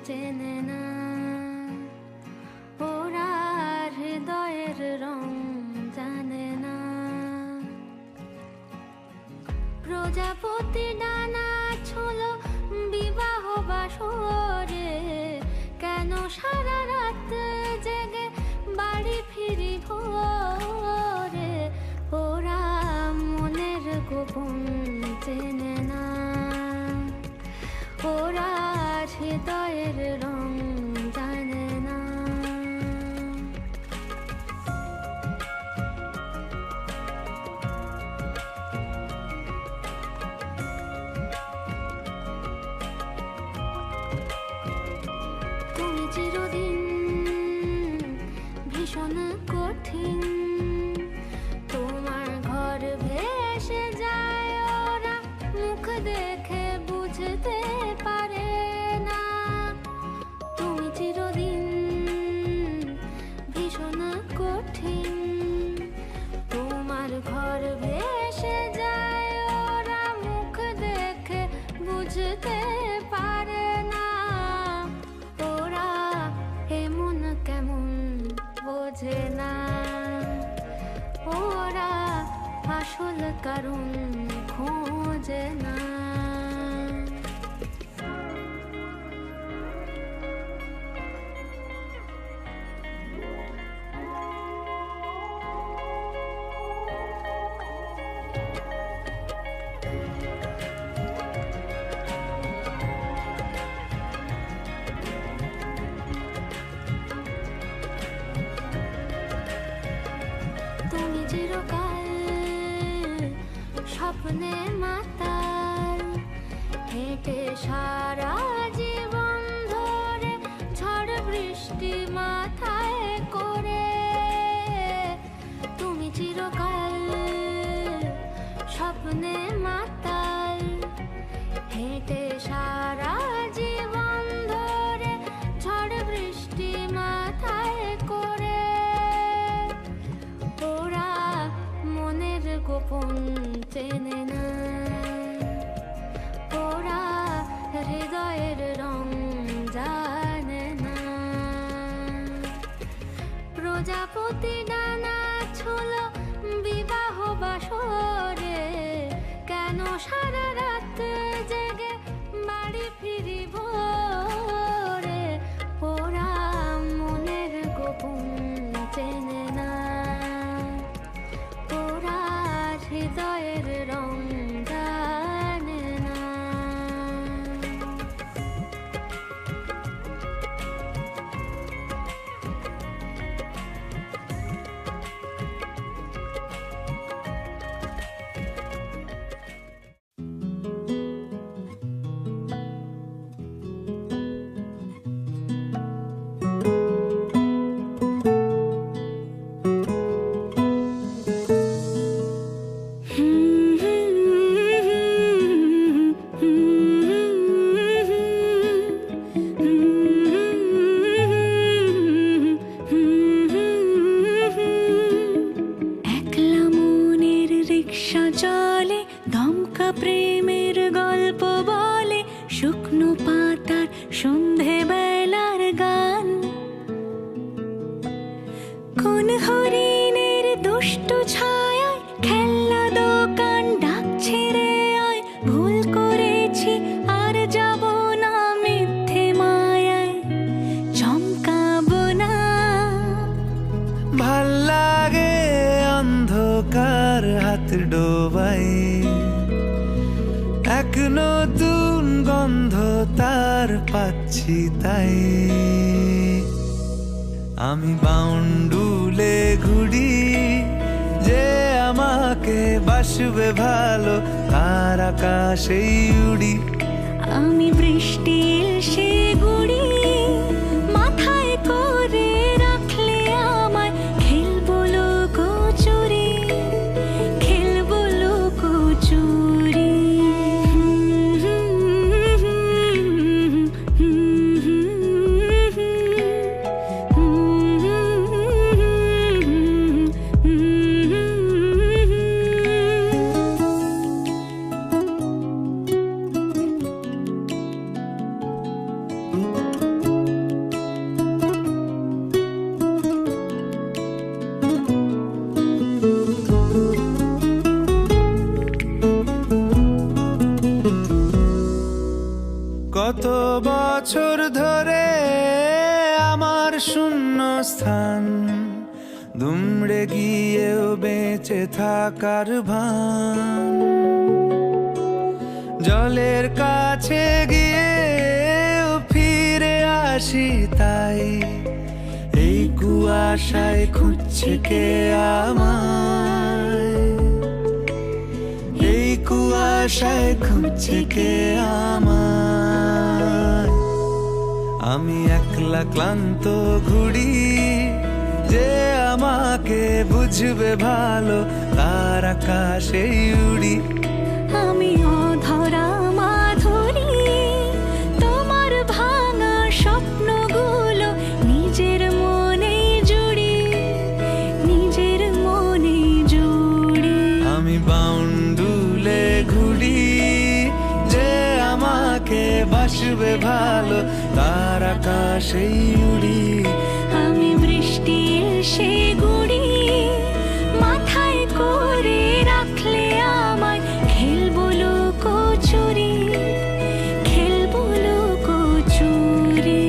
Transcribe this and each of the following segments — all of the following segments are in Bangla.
চেনে না, ওরা হৃদয়ের রং জানে না। প্রজাপতি ডানা ছোলো বিবাহ বাসরে, কেন সারা রাত জেগে বাড়ি ফিরি ভোরে, ওরা মনের গোপন চেনে না, ওরা হৃদয়ের রং জানে না। তুমি চিরদিন ভীষণ কঠিন, তোমার ঘর ভেসে যায়, ওরা মুখ দেখে বুঝতে পারে না। তুমি চিরদিন ভীষণ কঠিন, তোমার ঘর ভেসে যায়, ওরা মুখ দেখে বুঝতে পারে না। ওরা এমন কেমন বোঝে না, ওরা আসল কারণ খোঁজে না। তুমি চিরকাল স্বপ্নে মাতাল, হেঁটে সারা জীবন ধরে ঝড় বৃষ্টি মাথায় করে। তুমি চিরকাল স্বপ্নে মাতাল, হেঁটে সারা জীবন ধরে ঝড় বৃষ্টি মাথায় করে, ওরা মনের গোপন চেনে না, ওরা হৃদয়ের রং জানে না। প্রজাপতি ডানা ছোলো বিবাহ বাসরে, কেন সারা রাত জেগে বাড়ি ফিরি ভোরে, ওরা মনের গোপন চেনে না, ওরা হৃদয়ের রং জানে না। একলা মনের রিক্সা চলে, দমকা প্রেমের গল্প বলে, শুকনো পাতার সন্ধে বেলার গান। কোন হরিণের দুষ্ট ছায়ায় খেলনা দোকান ডাকছে রে আয়, ভুল করেছি আর যাব না মিথ্যে মায়ায়, চমকাবো না। ভাল লাগে অন্ধকার হাত ডোবাই, এক নতুন গন্ধ তার পাচ্ছি তাই। আমি বাউন্ডুলে ঘুরি, যে আমাকে বাসবে ভালো তার আকাশেই উড়ি। আমি বৃষ্টির সে গুড়ি মাথায় করে রাখলে আমায়, খেলবো লুকোচুরি, খেলবো লুকোচুরি। প্রাণ, দুমড়ে গিয়েও বেঁচে থাকার ভান। জলের কাছে গিয়েও ফিরে আসি তাই, এই কুয়াশায় খুঁজছে কে আমায়, এই কুয়াশায় খুঁজছে কে আমায়। আমি একলা ক্লান্ত ঘুরি, যে আমাকে বুঝবে ভালো তার আকাশেই উড়ি। আমি অধরা মাধুরী, তোমার ভাঙা স্বপ্নগুলো নিজের মনে জুড়ি, নিজের মনে জুড়ি। আমি বাউন্ডুলে ঘুরি, যে আমাকে বাসবে ভালো তার আকাশেই উড়ি। আমি বৃষ্টি এসে গুড়ি, মাথায় করে রাখলে আমায় খেলবো লুকোচুরি, খেলবো লুকোচুরি।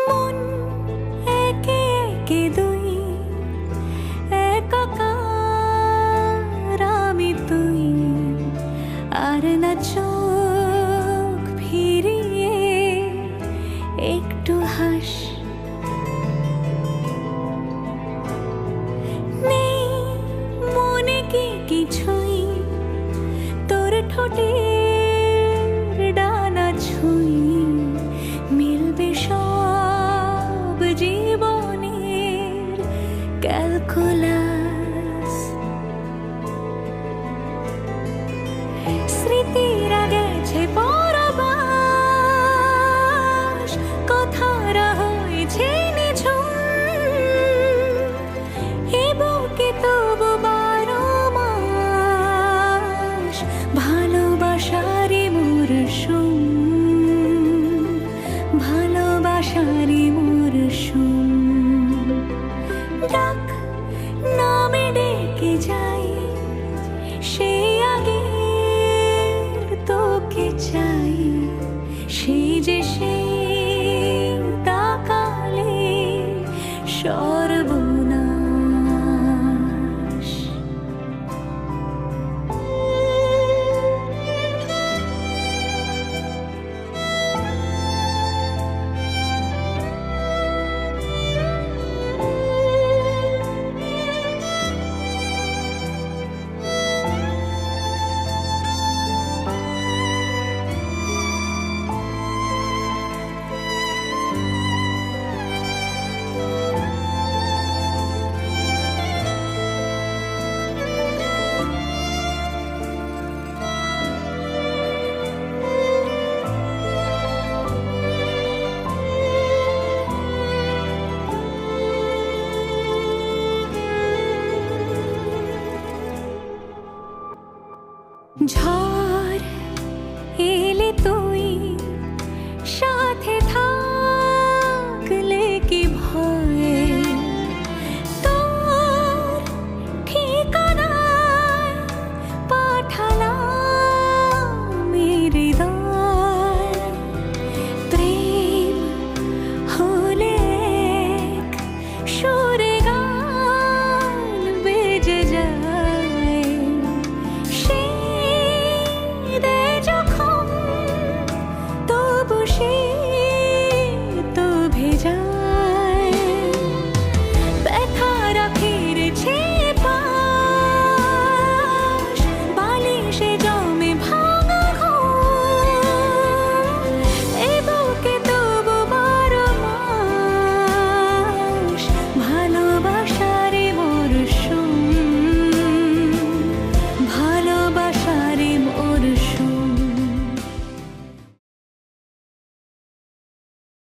মন একে একে দুই, একাকার আমি তুই, আর না চোখ ফিরিয়ে একটু হাস। নেই মনে কি কিছুই, তোর ঠোঁটের ডানা ছুঁই,